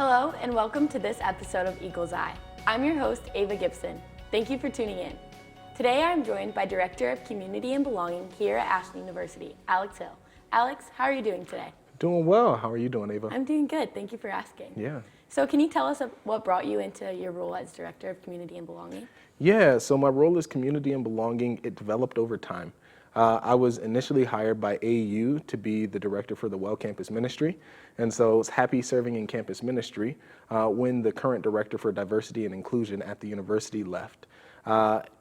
Hello and welcome to this episode of Eagle's Eye. I'm your host, Ava Gibson. Thank you for tuning in. Today I'm joined by Director of Community and Belonging here at Ashland University, Alex Hill. Alex, how are you doing today? Doing well. How are you doing, Ava? I'm doing good. Thank you for asking. Yeah. So can you tell us what brought you into your role as Director of Community and Belonging? Yeah, so my role as community and belonging, it developed over time. I was initially hired by AU to be the director for the Well Campus Ministry, and so I was happy serving in campus ministry when the current director for diversity and inclusion at the university left.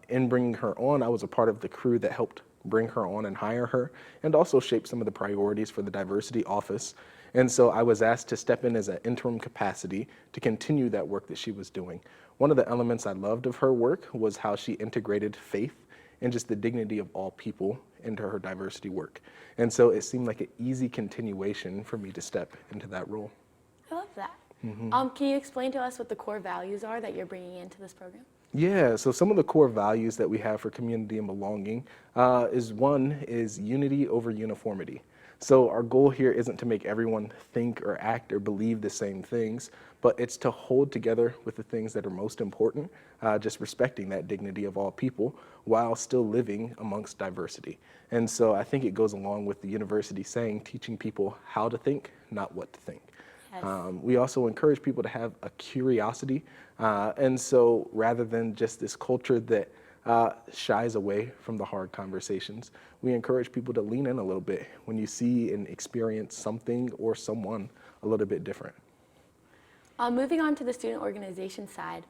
In bringing her on, I was a part of the crew that helped bring her on and hire her, and also shape some of the priorities for the diversity office. And so I was asked to step in as an interim capacity to continue that work that she was doing. One of the elements I loved of her work was how she integrated faith and just the dignity of all people into her diversity work. And so it seemed like an easy continuation for me to step into that role. I love that. Can you explain to us what the core values are that you're bringing into this program? Yeah, so some of the core values that we have for community and belonging is unity over uniformity. So our goal here isn't to make everyone think or act or believe the same things, but it's to hold together with the things that are most important, just respecting that dignity of all people while still living amongst diversity. And so I think it goes along with the university saying, teaching people how to think, not what to think. Yes. We also encourage people to have a curiosity, and so rather than just this culture that shies away from the hard conversations, we encourage people to lean in a little bit when you see and experience something or someone a little bit different. Moving on to the student organization side,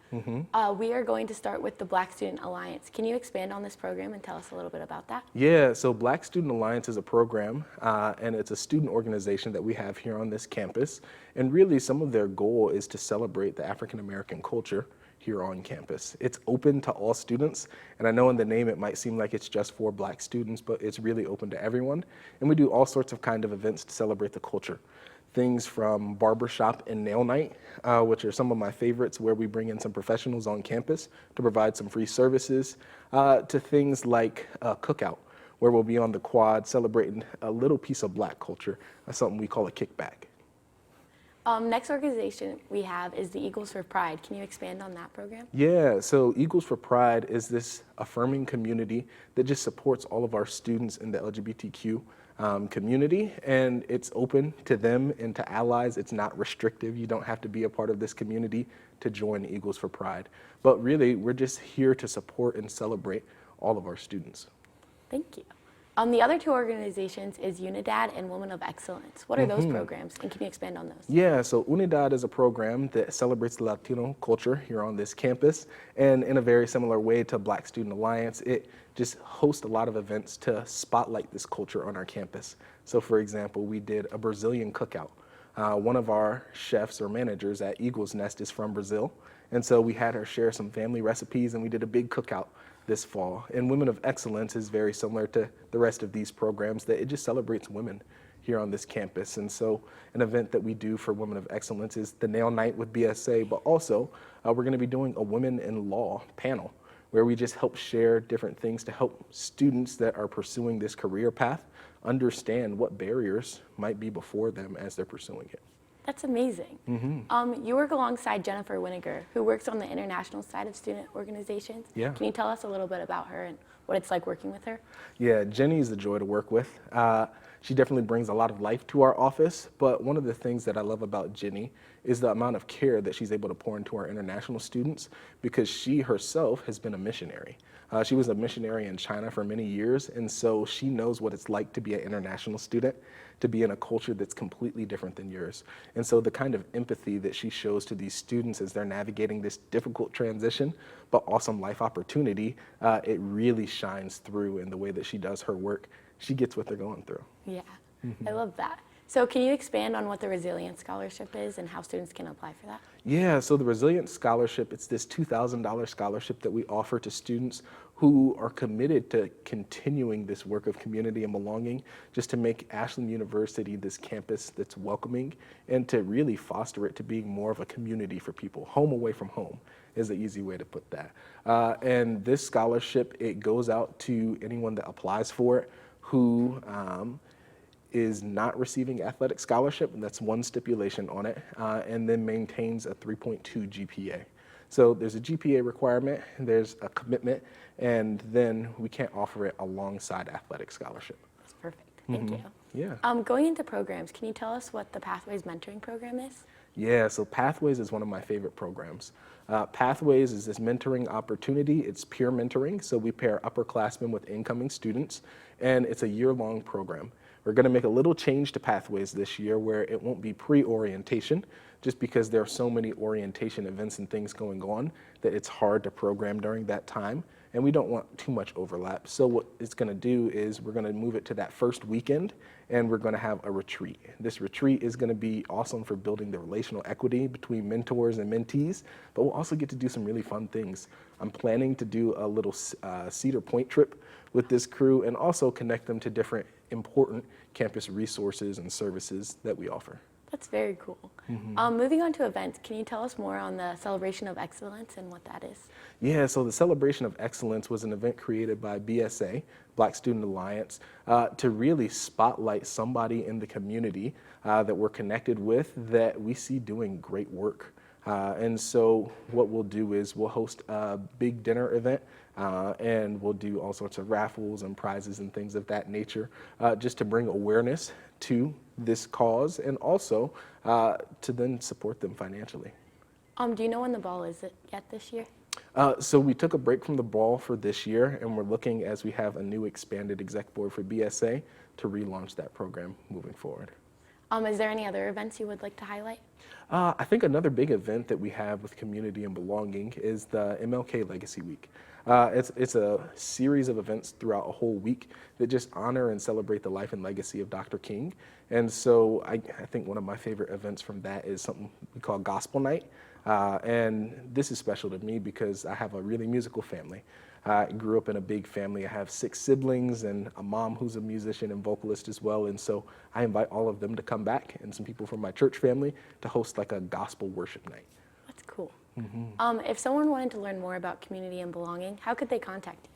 we are going to start with the Black Student Alliance. Can you expand on this program and tell us a little bit about that? Yeah, so Black Student Alliance is a program, and it's a student organization that we have here on this campus. And really, some of their goal is to celebrate the African American culture here on campus. It's open to all students, and I know in the name it might seem like it's just for Black students, but it's really open to everyone. And we do all sorts of kind of events to celebrate the culture. Things from barbershop and nail night, which are some of my favorites, where we bring in some professionals on campus to provide some free services, to things like a cookout, where we'll be on the quad celebrating a little piece of Black culture. That's something we call a kickback. Next organization we have is the Eagles for Pride. Can you expand on that program? Yeah, so Eagles for Pride is this affirming community that just supports all of our students in the LGBTQ community, and it's open to them and to allies. It's not restrictive. You don't have to be a part of this community to join Eagles for Pride. But really, we're just here to support and celebrate all of our students. Thank you. The other two organizations is Unidad and Women of Excellence. What are those programs, and can you expand on those? Yeah, so Unidad is a program that celebrates the Latino culture here on this campus, and in a very similar way to Black Student Alliance, it just hosts a lot of events to spotlight this culture on our campus. So for example, we did a Brazilian cookout. One of our chefs or managers at Eagle's Nest is from Brazil, and so we had her share some family recipes, and we did a big cookout this fall. And Women of Excellence is very similar to the rest of these programs, that it just celebrates women here on this campus. And so an event that we do for Women of Excellence is the nail night with BSA, but also we're gonna be doing a Women in Law panel, where we just help share different things to help students that are pursuing this career path understand what barriers might be before them as they're pursuing it. That's amazing. You work alongside Jennifer Winiger, who works on the international side of student organizations. Yeah. Can you tell us a little bit about her and what it's like working with her? Yeah, Jenny is a joy to work with. She definitely brings a lot of life to our office, but one of the things that I love about Jenny is the amount of care that she's able to pour into our international students, because she herself has been a missionary. She was a missionary in China for many years, and so she knows what it's like to be an international student, to be in a culture that's completely different than yours. And so the kind of empathy that she shows to these students as they're navigating this difficult transition, but awesome life opportunity, it really shines through in the way that she does her work. She gets what they're going through. Yeah, I love that. So can you expand on what the Resilience Scholarship is and how students can apply for that? Yeah, so the Resilience Scholarship, it's this $2,000 scholarship that we offer to students who are committed to continuing this work of community and belonging, just to make Ashland University this campus that's welcoming and to really foster it to being more of a community for people. Home away from home is an easy way to put that. And this scholarship, it goes out to anyone that applies for it who is not receiving athletic scholarship, and that's one stipulation on it, and then maintains a 3.2 GPA. So there's a GPA requirement, there's a commitment, and then we can't offer it alongside athletic scholarship. That's perfect. Thank you. Yeah. Going into programs, can you tell us what the Pathways Mentoring Program is? Yeah, so Pathways is one of my favorite programs. Pathways is this mentoring opportunity. It's peer mentoring, so we pair upperclassmen with incoming students, and it's a year-long program. We're going to make a little change to Pathways this year where it won't be pre-orientation, just because there are so many orientation events and things going on that it's hard to program during that time, and we don't want too much overlap. So what it's going to do is we're going to move it to that first weekend, and we're going to have a retreat. This retreat is going to be awesome for building the relational equity between mentors and mentees, but we'll also get to do some really fun things. I'm planning to do a little Cedar Point trip with this crew and also connect them to different important campus resources and services that we offer. That's very cool. Moving on to events, can you tell us more on the Celebration of Excellence and what that is? Yeah, so the Celebration of Excellence was an event created by BSA, Black Student Alliance, to really spotlight somebody in the community that we're connected with that we see doing great work. And so what we'll do is we'll host a big dinner event, and we'll do all sorts of raffles and prizes and things of that nature, just to bring awareness to this cause and also to then support them financially. Do you know when the ball is yet this year? So we took a break from the ball for this year, and we're looking, as we have a new expanded exec board for BSA, to relaunch that program moving forward. Is there any other events you would like to highlight? I think another big event that we have with community and belonging is the MLK Legacy Week. It's a series of events throughout a whole week that just honor and celebrate the life and legacy of Dr. King. And so I think one of my favorite events from that is something we call Gospel Night. And this is special to me because I have a really musical family. I grew up in a big family. I have 6 siblings and a mom who's a musician and vocalist as well. And so I invite all of them to come back and some people from my church family to host like a gospel worship night. That's cool. If someone wanted to learn more about community and belonging, how could they contact you?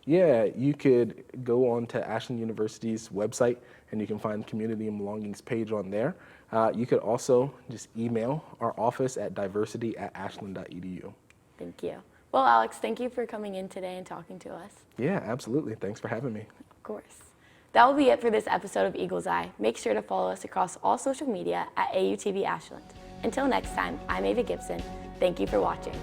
Yeah, you could go on to Ashland University's website and you can find the Community and Belongings page on there. You could also just email our office at diversity@ashland.edu. Thank you. Well, Alex, thank you for coming in today and talking to us. Yeah, absolutely. Thanks for having me. Of course. That will be it for this episode of Eagle's Eye. Make sure to follow us across all social media at AUTV Ashland. Until next time, I'm Ava Gibson. Thank you for watching.